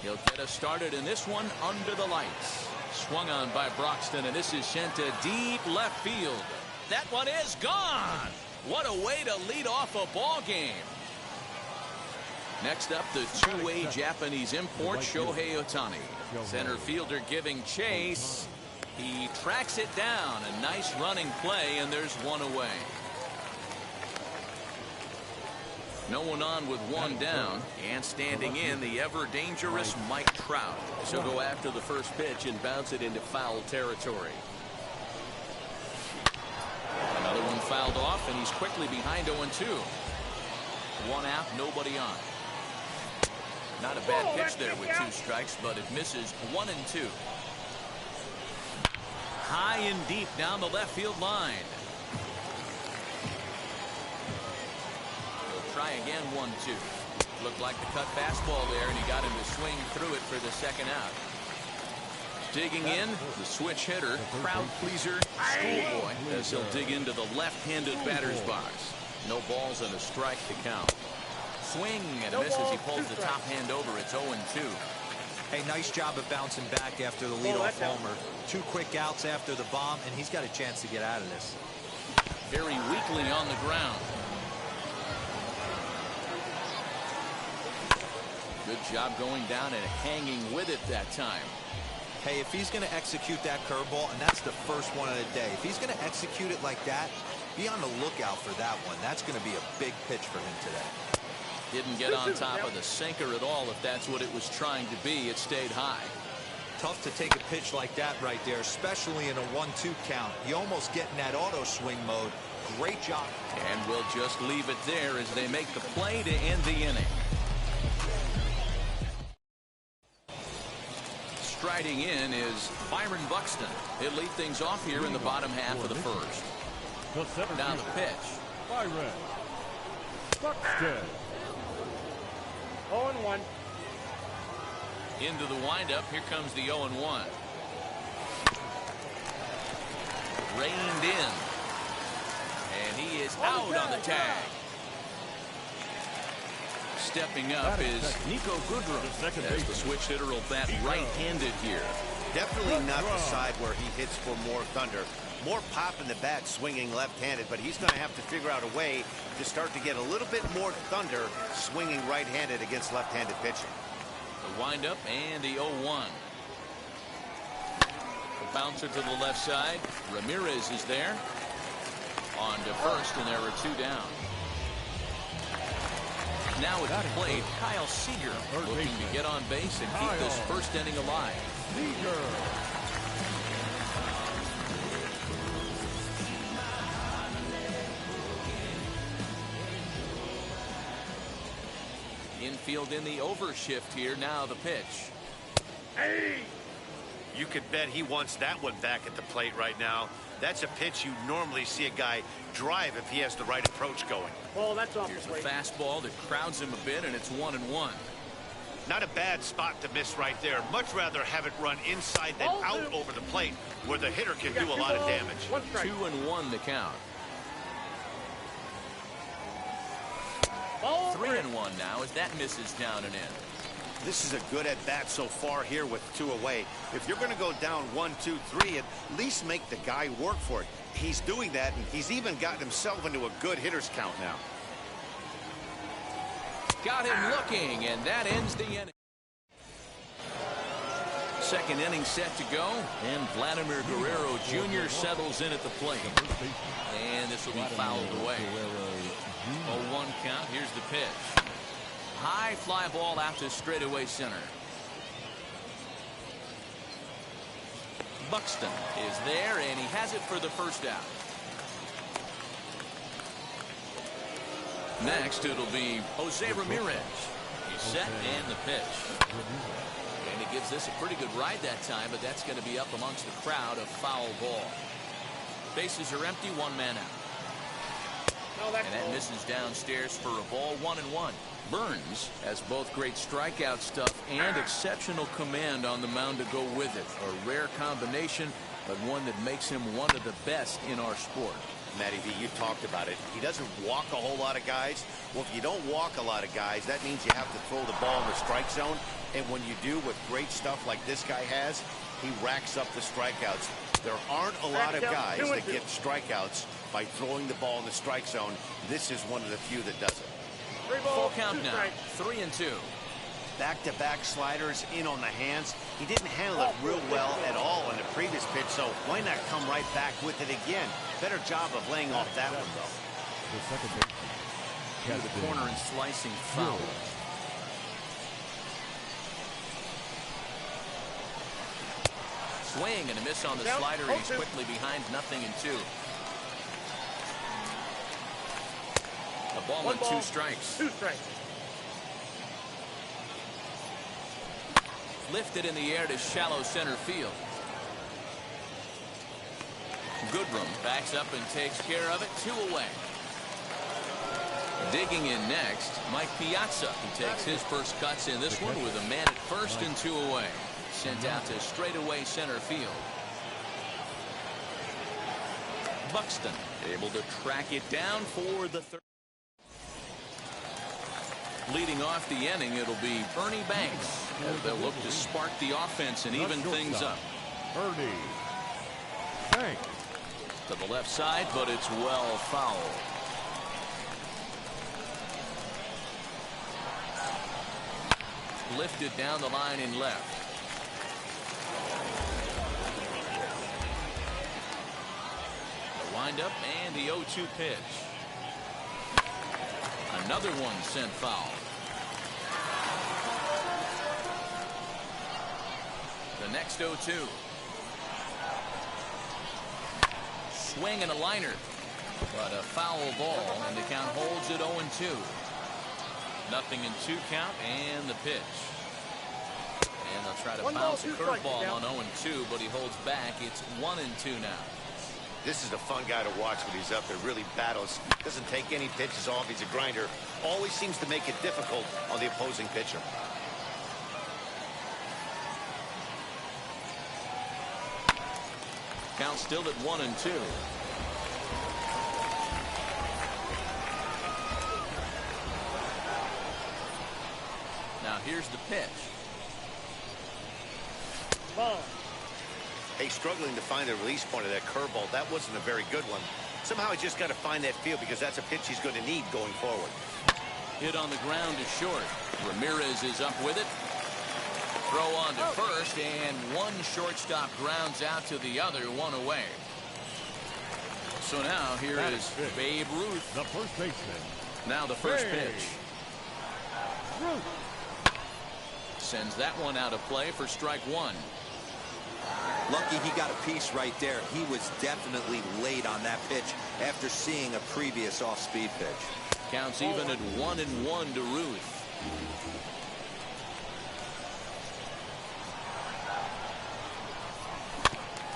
He'll get us started in this one under the lights. Swung on by Broxton, and this is sent to deep left field. That one is gone. What a way to lead off a ball game. Next up, the two-way Japanese import, Shohei Ohtani. Center fielder giving chase. He tracks it down. A nice running play, and there's one away. No one on with one down, and standing in, the ever-dangerous Mike Trout. So go after the first pitch and bounce it into foul territory. Another one fouled off, and he's quickly behind 0-2. One out, nobody on. Not a bad pitch there with 2 strikes, but it misses 1-2. High and deep down the left field line. He'll try again, 1-2. Looked like the cut fastball there, and he got him to swing through it for the second out. Digging in, the switch hitter, crowd pleaser, Schoolboy, as he'll dig into the left-handed batter's box. No balls and a strike to count. Swing and a miss as he pulls the top hand over. It's 0-2. Hey, nice job of bouncing back after the leadoff homer. 2 quick outs after the bomb, and he's got a chance to get out of this. Very weakly on the ground. Good job going down and hanging with it that time. Hey, if he's going to execute that curveball, and that's the first one of the day, if he's going to execute it like that, be on the lookout for that one. That's going to be a big pitch for him today. Didn't get on top of the sinker at all. If that's what it was trying to be, it stayed high. Tough to take a pitch like that right there, especially in a 1-2 count. You almost get in that auto swing mode. Great job. And we'll just leave it there as they make the play to end the inning. Striding in is Byron Buxton. He'll lead things off here in the bottom half of the first. Now the pitch. Byron Buxton. 0-1. Into the windup. Here comes the 0-1. Reined in. And he is out on the tag. Stepping up is Niko Goodrum, as the switch hitter will bat right-handed here. Definitely not the side where he hits for more thunder. More pop in the bat swinging left-handed, but he's going to have to figure out a way to start to get a little bit more thunder swinging right-handed against left-handed pitching. The windup and the 0-1. The bouncer to the left side. Ramirez is there. On to first, and there are 2 down. Now at the plate, Kyle Seager looking to get on base and keep this first inning alive. Seager. Infield in the overshift here. Now the pitch. Hey! You could bet he wants that one back at the plate right now. That's a pitch you normally see a guy drive if he has the right approach going. Oh, that's off. Here's a fastball that crowds him a bit, and it's 1-1. Not a bad spot to miss right there. Much rather have it run inside than out over the plate, where the hitter can do a lot of damage. 2-1 the count. 3-1 now as that misses down and in. This is a good at-bat so far here with 2 away. If you're going to go down 1, 2, 3, at least make the guy work for it. He's doing that, and he's even gotten himself into a good hitter's count now. Got him looking, and that ends the inning. Second inning set to go, and Vladimir Guerrero Jr. settles in at the plate. And this will be fouled away. 0-1 count. Here's the pitch. High fly ball out to straightaway center. Buxton is there, and he has it for the first out. Next, it'll be Jose Ramirez. He's set, and the pitch. And he gives this a pretty good ride that time, but that's going to be up amongst the crowd. A foul ball. Bases are empty, 1 man out. And that misses downstairs for a ball. 1-1. Burns has both great strikeout stuff and exceptional command on the mound to go with it. A rare combination, but one that makes him one of the best in our sport. Matty V, you talked about it. He doesn't walk a whole lot of guys. Well, if you don't walk a lot of guys, that means you have to throw the ball in the strike zone, And when you do with great stuff like this guy has, he racks up the strikeouts. There aren't a lot of guys that get strikeouts by throwing the ball in the strike zone. This is one of the few that does it. Full count now, 3-2. Back-to-back sliders in on the hands. He didn't handle it real well at all in the previous pitch, so why not come right back with it again? Better job of laying off that one, though. The second baseman. Into the corner and slicing foul. Swing and a miss on the slider. He's quickly behind 0-2. The ball and 2 strikes. Lifted in the air to shallow center field. Goodrum backs up and takes care of it. 2 away. Digging in next, Mike Piazza. He takes his first cuts in this one with a man at first and 2 away. Sent out to straightaway center field. Buxton able to track it down for the third. Leading off the inning, it'll be Ernie Banks. They'll look to spark the offense and even things up. Ernie Banks. To the left side, but it's well fouled. Lifted down the line in left. The windup and the 0-2 pitch. Another one sent foul. The next 0-2. Swing and a liner. But a foul ball, and the count holds it 0-2. 0-2 count and the pitch. And they'll try to bounce a curveball on 0-2, but he holds back. It's 1-2 now. This is a fun guy to watch when he's up there. Really battles. Doesn't take any pitches off. He's a grinder. Always seems to make it difficult on the opposing pitcher. Count still at 1-2. Now here's the pitch. Ball. Hey, struggling to find the release point of that curveball. That wasn't a very good one. Somehow he just got to find that feel because that's a pitch he's going to need going forward. Hit on the ground is short. Ramirez is up with it. Throw on to first, and one shortstop grounds out to the other, 1 away. So now here is Babe Ruth. The first baseman. Now the first pitch. Ruth. Sends that one out of play for strike 1. Lucky he got a piece right there. He was definitely late on that pitch after seeing a previous off-speed pitch. Counts even at 1-1 to Ruth.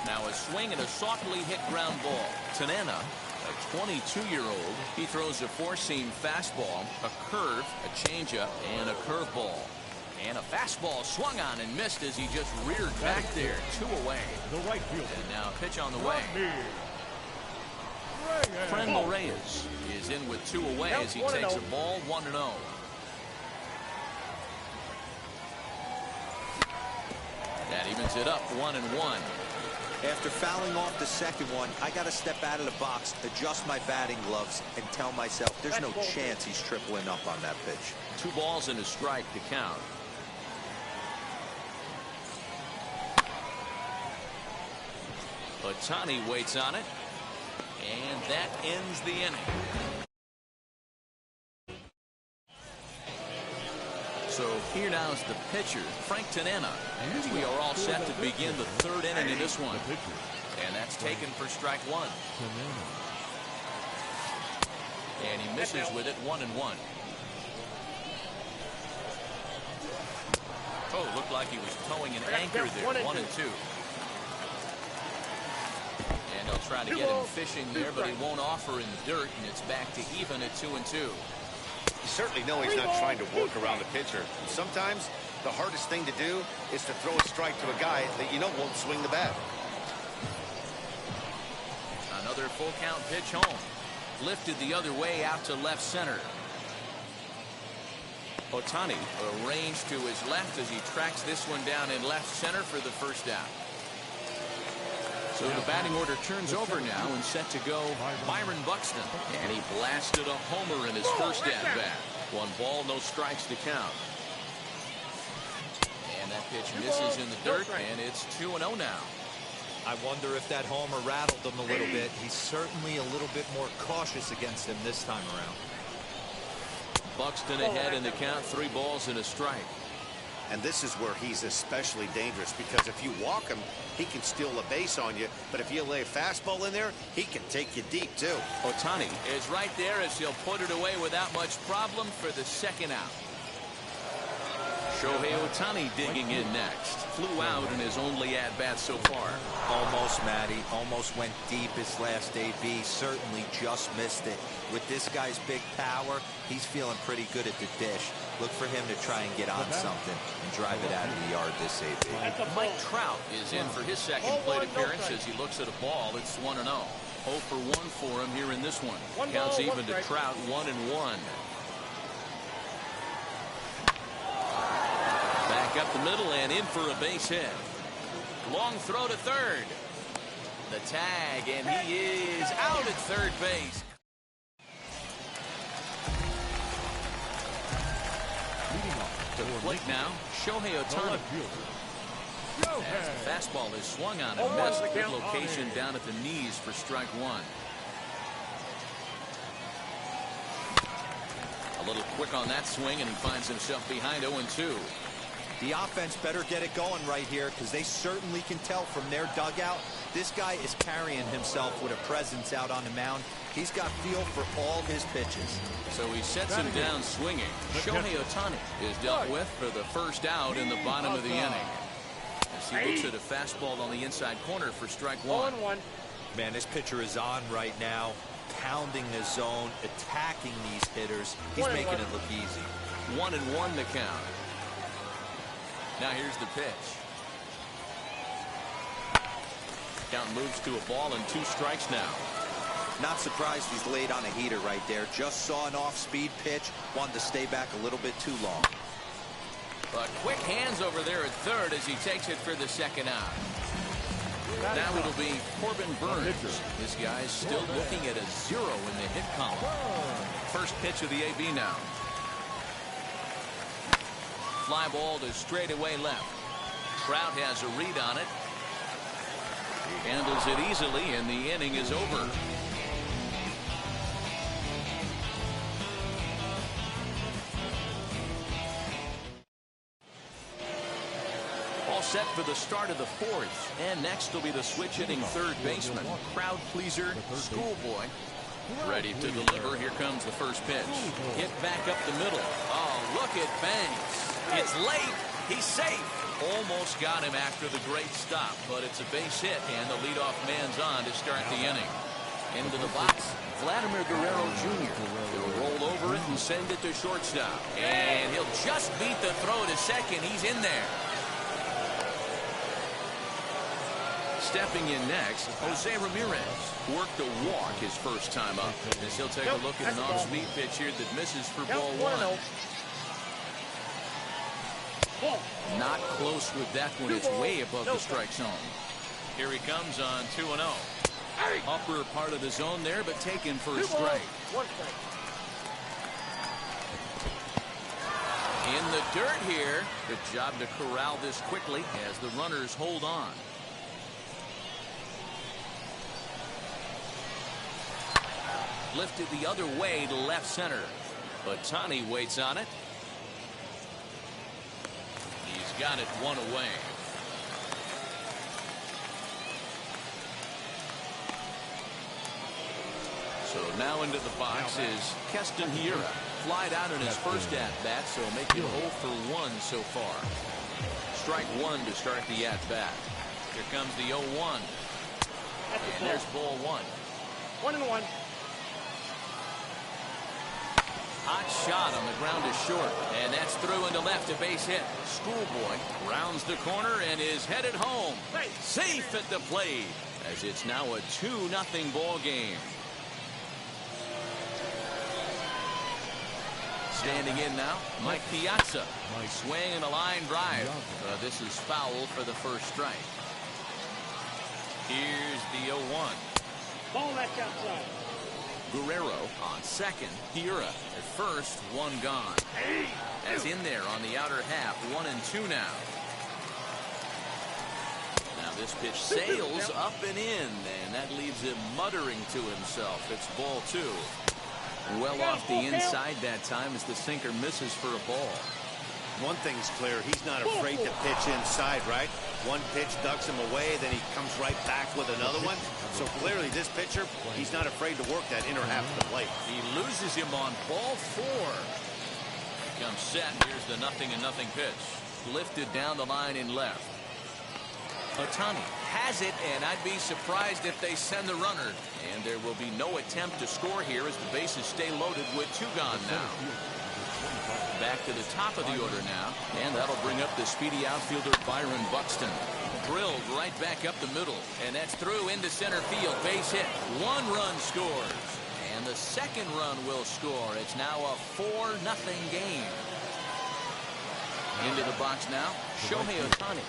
Now a swing and a softly hit ground ball. Tanana, a 22-year-old, he throws a 4-seam fastball, a curve, a changeup, and a curveball. And a fastball swung on and missed as he just reared back there. 2 away. The right fielder. And now a pitch on the way. Franmil Reyes is in with 2 away as he takes a ball 1-0. That evens it up 1-1. After fouling off the second one, I got to step out of the box, adjust my batting gloves, and tell myself there's no chance he's tripling up on that pitch. 2 balls and a strike to count. Ohtani waits on it, and that ends the inning. So here now is the pitcher, Frank Tanana. And we are all set to begin the 3rd inning in this one. And that's taken for strike 1. And he misses with it 1-1. Oh, looked like he was towing an anchor there. 1-2. And they'll try to get him fishing there, but he won't offer in the dirt, and it's back to even at 2-2. You certainly know he's not trying to work around the pitcher. Sometimes the hardest thing to do is to throw a strike to a guy that you know won't swing the bat. Another full count pitch home. Lifted the other way out to left center. Ohtani arranged to his left as he tracks this one down in left center for the first out. So the batting order turns over now and set to go Byron Buxton. And he blasted a homer in his first at-bat. 1 ball, no strikes to count. And that pitch misses in the dirt, and it's 2-0 now. I wonder if that homer rattled him a little bit. He's certainly a little bit more cautious against him this time around. Buxton ahead in the count, 3 balls and a strike. And this is where he's especially dangerous, because if you walk him, he can steal a base on you. But if you lay a fastball in there, he can take you deep, too. Ohtani is right there as he'll put it away without much problem for the second out. Shohei Ohtani digging in next. Flew out in his only at-bat so far. Almost, Matty. Almost went deep his last AB. Certainly just missed it. With this guy's big power, he's feeling pretty good at the dish. Look for him to try and get on something and drive it out of the yard this AB. Mike Trout is in for his second plate appearance as he looks at a ball. It's 1-0. 0 for 1 for him here in this one. Counts even to Trout, 1-1. Back up the middle and in for a base hit. Long throw to third. The tag, and he is out at third base. To the plate now, Shohei Ohtani. As the fastball is swung on and missed. Good location down at the knees for strike 1. A little quick on that swing, and he finds himself behind 0-2. The offense better get it going right here, because they certainly can tell from their dugout this guy is carrying himself with a presence out on the mound. He's got feel for all his pitches. So he sets him down swinging. Shohei Ohtani is dealt with for the first out in the bottom of the inning. As he looks at a fastball on the inside corner for strike 1. Man, this pitcher is on right now, pounding the zone, attacking these hitters. He's making it look easy. 1-1 to count. Now here's the pitch. Count moves to a ball and 2 strikes now. Not surprised he's laid on a heater right there. Just saw an off-speed pitch. Wanted to stay back a little bit too long. But quick hands over there at third as he takes it for the second out. Now it'll be Corbin Burns. This guy's still looking at a 0 in the hit column. First pitch of the AB now. Fly ball to straightaway left. Trout has a read on it. Handles it easily, and the inning is over. All set for the start of the 4th. And next will be the switch hitting third baseman. Crowd pleaser, Schoolboy. Ready to deliver. Here comes the first pitch. Hit back up the middle. Oh, look at Banks. It's late. He's safe. Almost got him after the great stop, but it's a base hit, and the leadoff man's on to start the inning. Into the box, Vladimir Guerrero Jr. He'll roll over it and send it to shortstop. And he'll just beat the throw to second. He's in there. Stepping in next, Jose Ramirez worked a walk his first time up, as he'll take a look at an off-speed pitch here that misses for ball 1. Not close with that one. It's way above the strike zone. Here he comes on 2-0. Upper part of the zone there, but taken for a strike. In the dirt here. Good job to corral this quickly as the runners hold on. Lifted the other way to left center. But Ohtani waits on it. He's got it 1 away. So now into the box is Keston Hiura. Flied out in his first at-bat, so making 0 for 1 so far. Strike 1 to start the at-bat. Here comes the 0-1. And there's ball 1. 1-1. Hot shot on the ground is short, and that's through into left, a base hit. Schoolboy rounds the corner and is headed home. Safe at the plate, as it's now a 2-0 ball game. Standing in now, Mike Piazza. Swing and a line drive. This is foul for the first strike. Here's the 0-1. Ball that's outside. Guerrero on second. Hiura at first. One gone. As in there on the outer half. 1-2 now. Now this pitch sails up and in, and that leaves him muttering to himself. It's ball 2. Well off the inside that time as the sinker misses for a ball. One thing's clear, he's not afraid to pitch inside, right? One pitch ducks him away, then he comes right back with another one. So clearly this pitcher, he's not afraid to work that inner half of the plate. He loses him on ball 4. Comes set. Here's the 0-0 pitch. Lifted down the line in left. Ohtani has it, and I'd be surprised if they send the runner. And there will be no attempt to score here as the bases stay loaded with 2 gone now. Back to the top of the order now, and that'll bring up the speedy outfielder Byron Buxton. Drilled right back up the middle, and that's through into center field. Base hit. 1 run scores, and the second run will score. It's now a 4-0 game. Into the box now, Shohei Ohtani.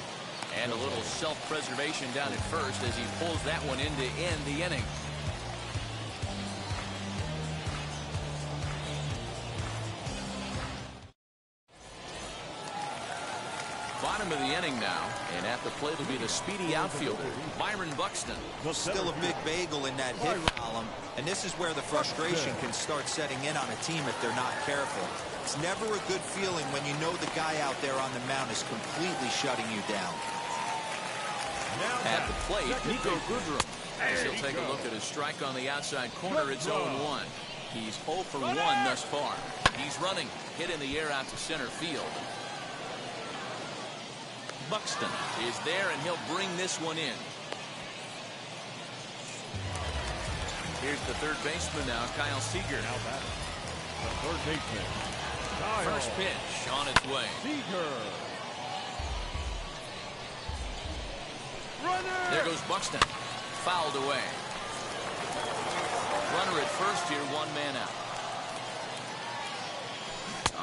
And a little self-preservation down at first as he pulls that one in to end the inning. Bottom of the inning now, and at the plate will be the speedy outfielder, Byron Buxton. Still a big bagel in that hit column, and this is where the frustration can start setting in on a team if they're not careful. It's never a good feeling when you know the guy out there on the mound is completely shutting you down. At the plate, Nico Goodrum. As he'll take a look at his strike on the outside corner. It's 0-1. He's 0 for 1 thus far. He's running, hit in the air out to center field. Buxton is there, and he'll bring this one in. Here's the third baseman now, Kyle Seager. Now batting. The third baseman. First pitch on its way. Seager. Runner. There goes Buxton. Fouled away. Runner at first here, 1 man out.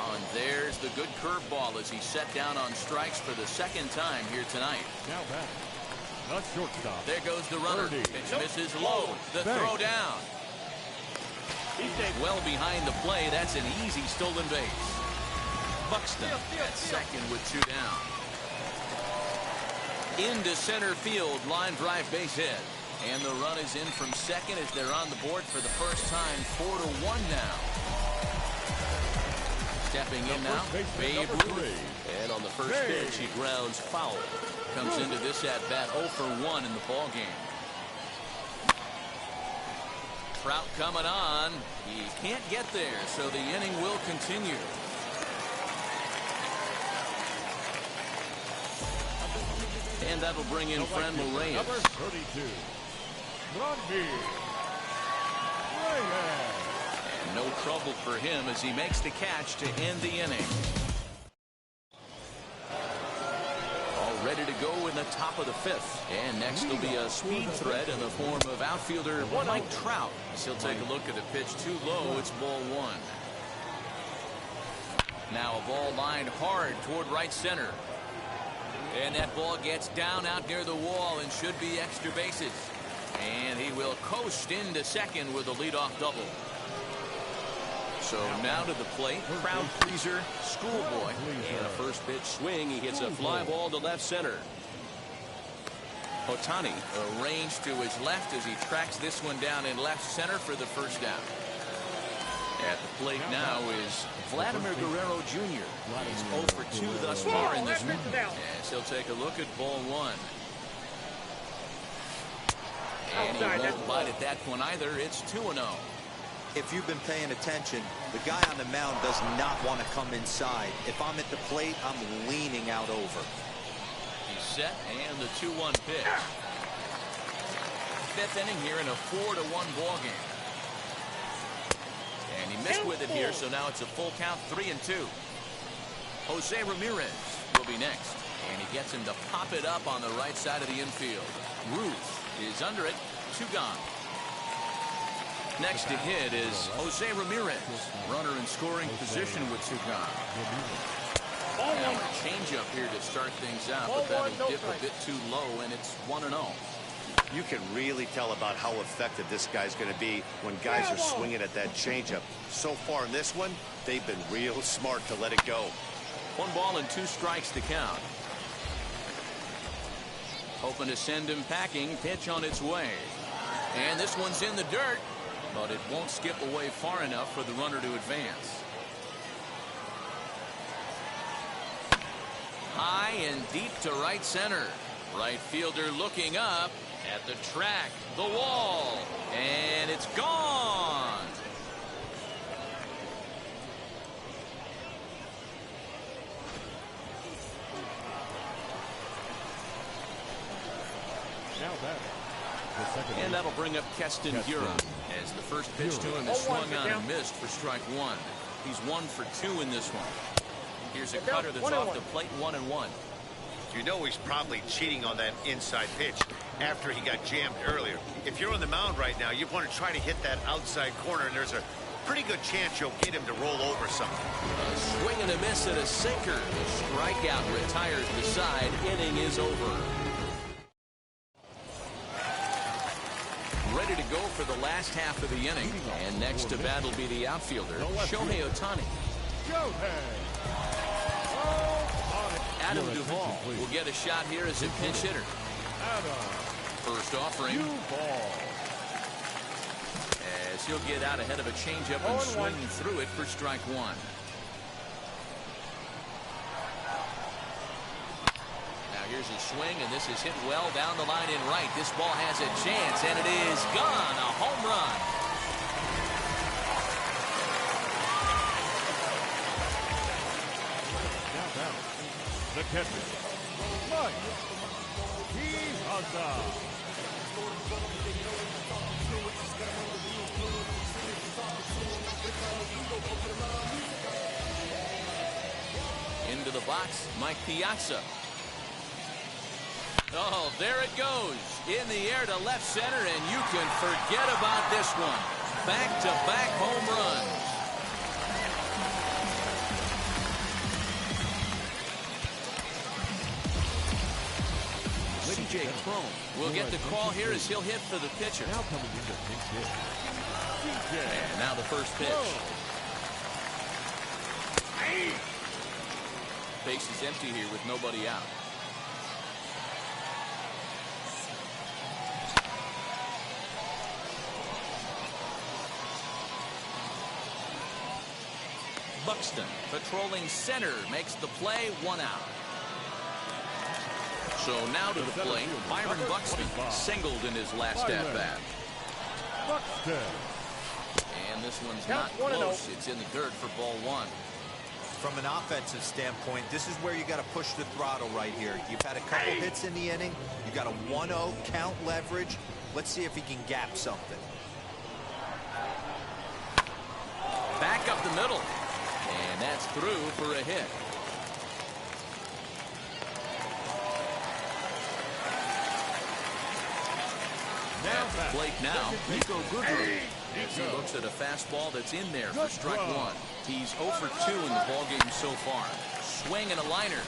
Oh, and there's the good curveball as he set down on strikes for the second time here tonight. Now batting. The shortstop. There goes the runner. Pitch misses low. The throw down. Well behind the play. That's an easy stolen base. Buxton at second with 2 down. Into center field, line drive base hit. And the run is in from second as they're on the board for the first time. 4-1 now. Stepping in now, Babe Ruth. And on the first pitch, he grounds foul. Comes into this at-bat 0 for 1 in the ballgame. Trout coming on. He can't get there, so the inning will continue. And that'll bring in Franmil Reyes. Number 32. Franmil Reyes. And no trouble for him as he makes the catch to end the inning. All ready to go in the top of the 5th. And next will be a speed threat in the form of outfielder Mike Trout. As he'll take a look at the pitch too low. It's ball 1. Now a ball lined hard toward right center. And that ball gets down out near the wall and should be extra bases. And he will coast into second with a leadoff double. So now to the plate, crowd pleaser, Schoolboy. And a first pitch swing. He hits a fly ball to left center. Ohtani arranged to his left as he tracks this one down in left center for the first out. At the plate now is Vladimir Guerrero Jr. He's 0 for 2 thus far in this one. As he'll take a look at ball 1. And he won't bite at that one either. It's 2-0. If you've been paying attention, the guy on the mound does not want to come inside. If I'm at the plate, I'm leaning out over. He's set, and the 2-1 pitch. 5th inning here in a 4-1 ball game. And he missed with it here, so now it's a full count, 3-2. Jose Ramirez will be next, and he gets him to pop it up on the right side of the infield. Ruth is under it, 2 gone. Next to hit is Jose Ramirez. Runner in scoring position with two gone. Now a changeup here to start things out, but that'll dip a bit too low, and it's 1-0. You can really tell about how effective this guy's going to be when guys are swinging at that changeup. So far in this one, they've been real smart to let it go. 1 ball and 2 strikes to count. Hoping to send him packing. Pitch on its way. And this one's in the dirt, but it won't skip away far enough for the runner to advance. High and deep to right center. Right fielder looking up at the track, the wall, and it's gone. Now that. And that'll bring up Keston Hiura, as the first pitch to him is swung on and missed for strike 1. He's 1 for 2 in this one. Here's a cutter that's off the plate, 1-1. You know he's probably cheating on that inside pitch after he got jammed earlier. If you're on the mound right now, you want to try to hit that outside corner, and there's a pretty good chance you'll get him to roll over something. A swing and a miss at a sinker. The strikeout retires the side. Inning is over. Ready to go for the last half of the inning. And next to bat will be the outfielder, Shohei Ohtani. Adam Duvall will get a shot here as a pinch hitter. First offering. As he'll get out ahead of a changeup and swing through it for strike 1. Now here's a swing, and this is hit well down the line in right. This ball has a chance, and it is gone. A home run. The catcher, Mike Piazza. Into the box, Mike Piazza. Oh, there it goes. In the air to left center, and you can forget about this one. Back-to-back home runs. C.J. Cron will get the call here as he'll hit for the pitcher. Now coming into pinch hit. And now the first pitch. Base is empty here with nobody out. Buxton patrolling center makes the play, 1 out. So now to the plate, Byron Buxton singled in his last at-bat. Buxton. And this one's not close. It's in the dirt for ball 1. From an offensive standpoint, this is where you got to push the throttle right here. You've had a couple hits in the inning. You got a 1-0 count leverage. Let's see if he can gap something. Back up the middle. And that's through for a hit. At the plate now, Niko Goodrum. As he looks at a fastball that's in there for strike 1. He's 0 for 2 in the ballgame so far. Swing and a liner.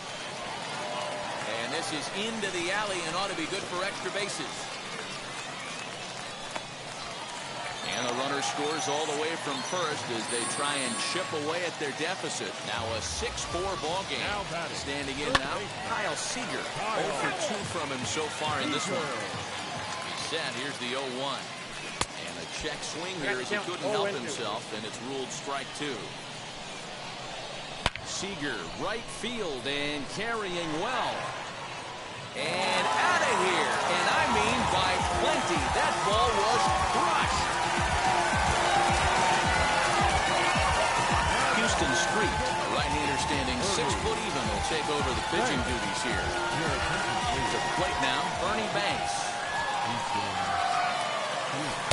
And this is into the alley and ought to be good for extra bases. And the runner scores all the way from first as they try and chip away at their deficit. Now a 6-4 ball game. Standing in now, Kyle Seager. 0 for 2 from him so far in this one. He's set. Here's the 0-1. And a check swing here as he couldn't help himself, and it's ruled strike 2. Seager, right field, and carrying well. And out of here. And I mean by plenty. That ball was crushed. Houston Street, a right-hander standing 6 foot even, will take over the pitching duties here. To the plate now, Bernie Banks.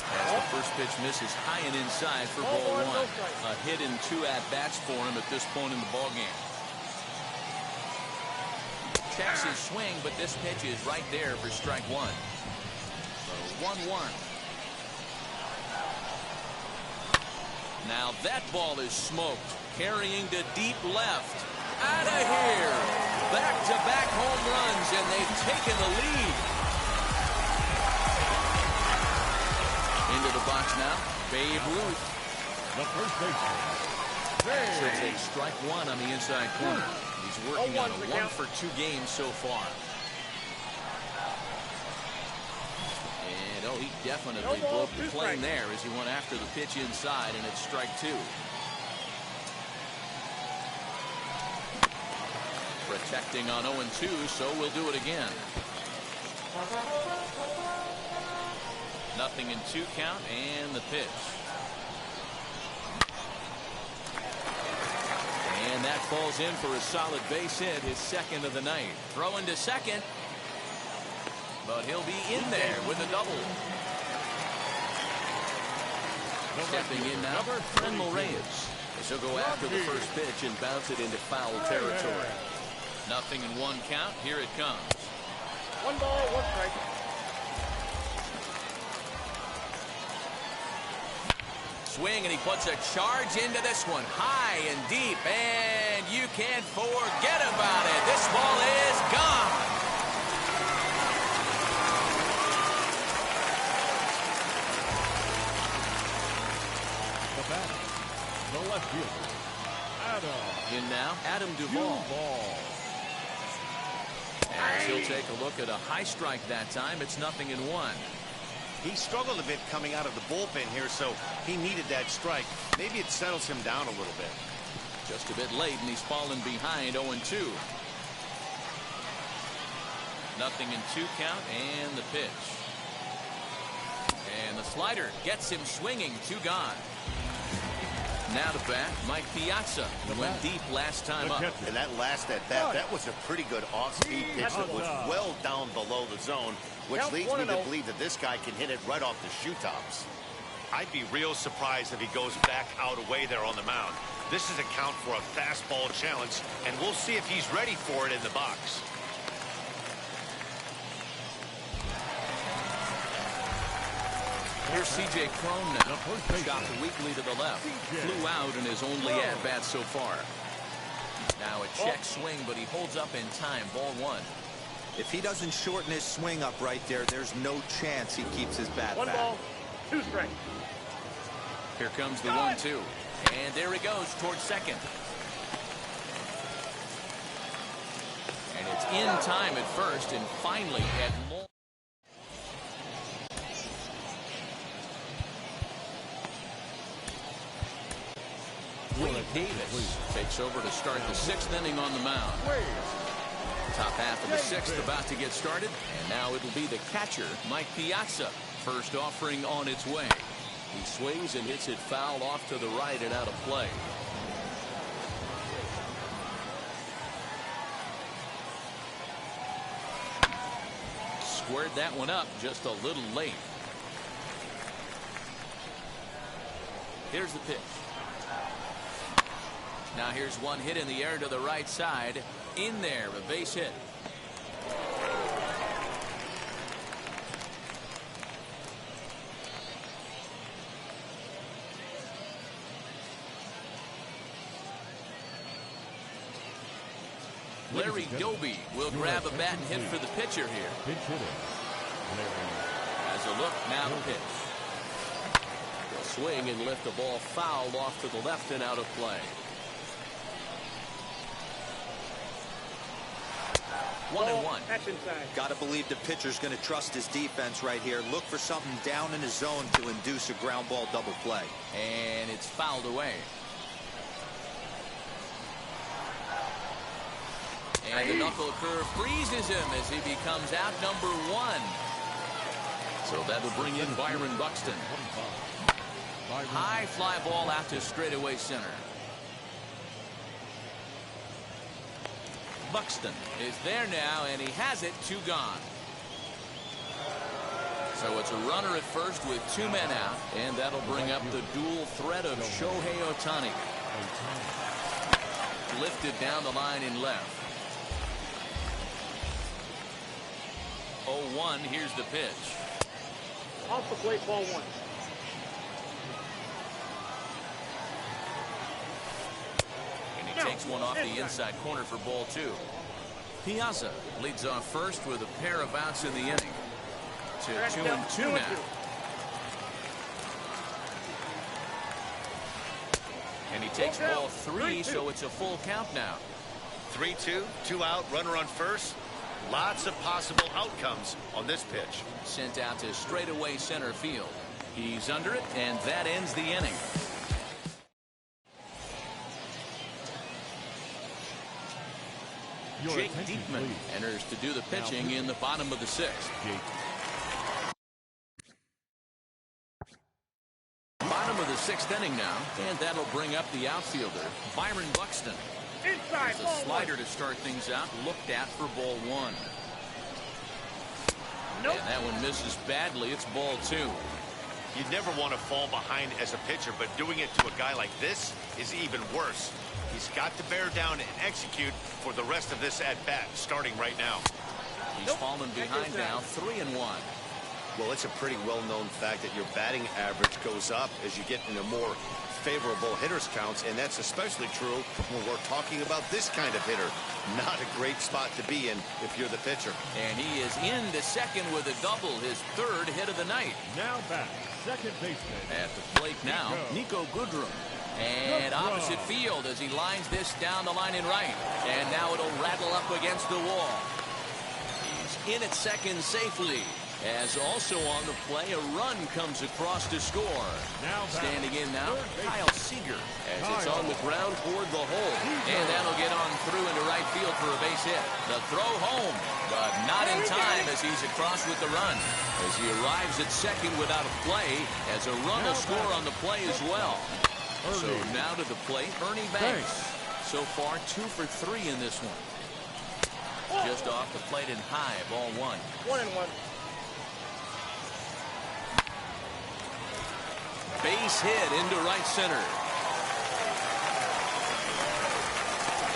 As the first pitch misses high and inside for ball 1. A hit in 2 at-bats for him at this point in the ballgame. Checks his swing, but this pitch is right there for strike 1. So 1-1. Now that ball is smoked. Carrying to deep left. Out of here. Back-to-back home runs, and they've taken the lead. Into the box now, Babe Ruth. The first baseman, He'll Babe. take strike one on the inside corner. He's working on a 1-for-2 game so far. And oh, he definitely broke the plane there as he went after the pitch inside, and it's strike two. Protecting on 0-2, so we'll do it again. 0-2 count, and the pitch. And that falls in for a solid base hit, his second of the night. Throwing to second. But he'll be in there with a double. Stepping in now, Frenmel Reyes. As he'll go after the first pitch and bounce it into foul territory. 0-1 count. Here it comes. 1 ball, 1 strike. Swing, and he puts a charge into this one. High and deep, and you can't forget about it. This ball is gone. The batter, the left fielder, Adam In now, Adam Duvall. Duvall. As he'll take a look at a high strike that time. It's 0-1. He struggled a bit coming out of the bullpen here, so he needed that strike. Maybe it settles him down a little bit. Just a bit late, and he's fallen behind 0-2. 0-2 count, and the pitch. And the slider gets him swinging. 2 gone. Now to bat, Mike Piazza, who went deep last time up. And that last at bat, that was a pretty good off-speed pitch that was well down below the zone, which leads me to believe that this guy can hit it right off the shoe tops. I'd be real surprised if he goes back out away there on the mound. This is a count for a fastball challenge, and we'll see if he's ready for it in the box. Here's C.J. Cron now. Chopped weakly to the left. Flew out in his only at-bat so far. Now a check swing, but he holds up in time. Ball 1. If he doesn't shorten his swing up right there, there's no chance he keeps his bat 1 back. ball, 2 strikes. Here comes the 1-2. And there he goes towards second. And it's in time at first, and finally at long. Wade Davis takes over to start the 6th inning on the mound. Top half of the 6th about to get started, and now it'll be the catcher, Mike Piazza. First offering on its way. He swings and hits it foul off to the right and out of play. Squared that one up just a little late. Here's the pitch. Now here's one hit in the air to the right side. In there, a base hit. Larry Doby will grab a bat and hit for the pitcher here. Pinch hitter, Larry. As a look, now the pitch. He'll swing and lift the ball foul off to the left and out of play. 1-1. That's inside. Got to believe the pitcher's going to trust his defense right here. Look for something down in his zone to induce a ground ball double play. And it's fouled away. And the knuckle curve freezes him as he becomes out number 1. So that'll bring in Byron Buxton. High fly ball out to straightaway center. Buxton is there now, and he has it. 2 gone. So it's a runner at first with 2 men out, and that'll bring up the dual threat of Shohei Ohtani. Lifted down the line in left. 0-1. Here's the pitch. Off the plate, ball 1. takes one off the inside corner for ball 2. Piazza leads off first with a pair of outs in the inning. To 2-2 now. And he takes ball 3, so it's a full count now. 3-2, 2 out, runner on first. Lots of possible outcomes on this pitch. Sent out to straightaway center field. He's under it, and that ends the inning. Jake Diekman enters to do the pitching in the bottom of the 6th. Bottom of the 6th inning now, and that'll bring up the outfielder, Byron Buxton. Inside, There's a slider to start things out, looked at for ball 1. Nope. And that one misses badly. It's ball 2. You'd never want to fall behind as a pitcher, but doing it to a guy like this is even worse. He's got to bear down and execute for the rest of this at-bat, starting right now. He's fallen behind now, 3-1. Well, it's a pretty well-known fact that your batting average goes up as you get into more favorable hitters counts, and that's especially true when we're talking about this kind of hitter. Not a great spot to be in if you're the pitcher. And he is into second with a double, his 3rd hit of the night. Now back, second baseman. At the plate now, Nico Goodrum. And opposite field as he lines this down the line in right. And now it'll rattle up against the wall. He's in at second safely. As also on the play, a run comes across to score. Standing in now, Kyle Seager, as it's on the ground toward the hole. And that'll get on through into right field for a base hit. The throw home, but not in time as he's across with the run. As he arrives at second without a play, as a run will score on the play as well. So now to the plate, Ernie Banks. So far, 2 for 3 in this one. Just off the plate and high, ball 1. 1-1. Base hit into right center.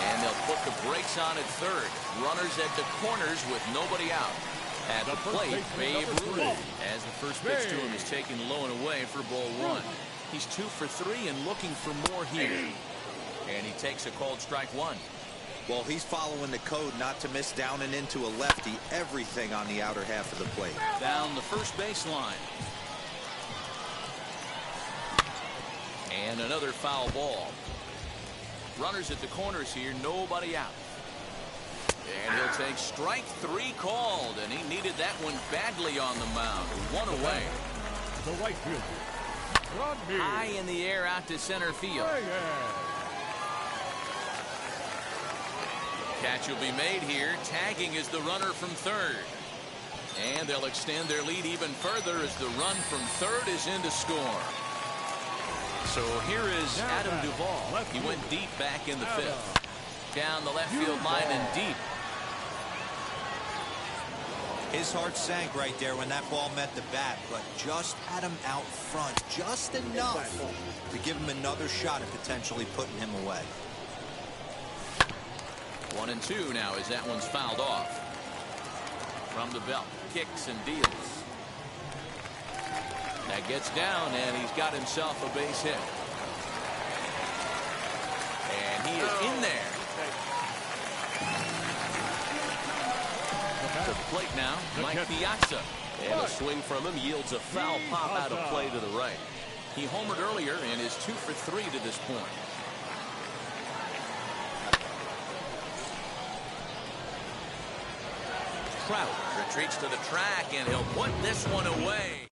And they'll put the brakes on at third. Runners at the corners with nobody out. At the plate, Babe Ruth, as the first pitch to him is taken low and away for ball 1. He's 2 for 3 and looking for more here. And he takes a called strike 1. Well, he's following the code not to miss down and into a lefty. Everything on the outer half of the plate. Down the first baseline. And another foul ball. Runners at the corners here, nobody out. And he'll take strike 3 called, and he needed that one badly on the mound. 1 away. The right fielder, Rodney. High in the air out to center field. Catch will be made here. Tagging is the runner from third. And they'll extend their lead even further as the run from third is in to score. So here is Adam Duvall. He went deep back in the 5th. Down the left field line and deep. His heart sank right there when that ball met the bat, but just had him out front just enough to give him another shot at potentially putting him away. 1-2 now as that one's fouled off. From the belt, kicks and deals. That gets down, and he's got himself a base hit. And he is in there. To the plate now, Mike Piazza. And a swing from him yields a foul pop out of play to the right. He homered earlier and is 2 for 3 to this point. Trout retreats to the track, and he'll put this one away.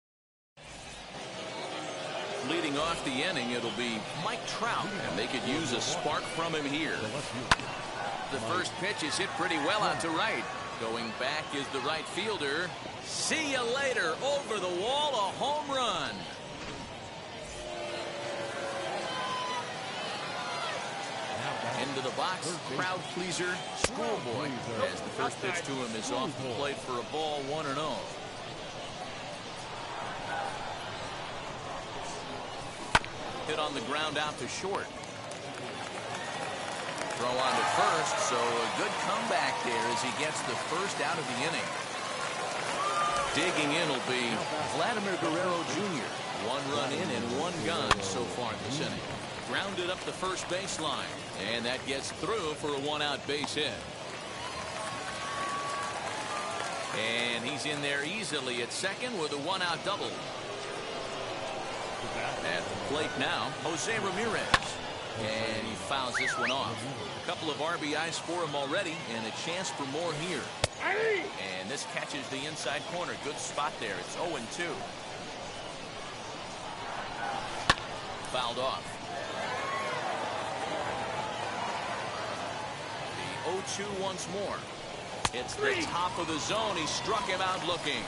Leading off the inning, it'll be Mike Trout, and they could use a spark from him here. The first pitch is hit pretty well out to right. Going back is the right fielder. See you later. Over the wall, a home run. Into the box, crowd pleaser, Schoolboy, as the first pitch to him is off the plate for a ball, 1-0. Hit on the ground out to short. Throw on to first, so a good comeback there as he gets the first out of the inning. Digging in will be Vladimir Guerrero Jr. 1 run in and 1 gun so far this inning. Grounded up the first baseline. And that gets through for a one-out base hit. And he's in there easily at second with a one-out double. At the plate now, Jose Ramirez. And he fouls this one off. A couple of RBIs for him already, and a chance for more here. And this catches the inside corner. Good spot there. It's 0-2. Fouled off. The 0-2 once more. It's the top of the zone. He struck him out looking.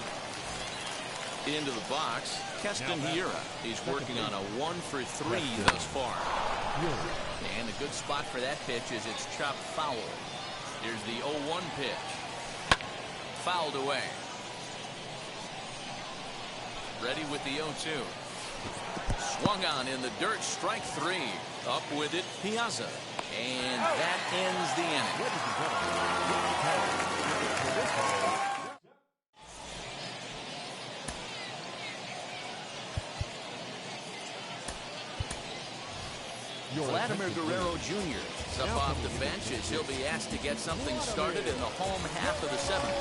Into the box, Keston Hiura. He's working on a 1-for-3 thus far. And a good spot for that pitch is it's chopped foul. Here's the 0-1 pitch. Fouled away. Ready with the 0-2. Swung on in the dirt, strike 3. Up with it, Piazza. And that ends the inning. Vladimir Guerrero Jr. is up off the bench as he'll be asked to get something started in the home half of the 7th.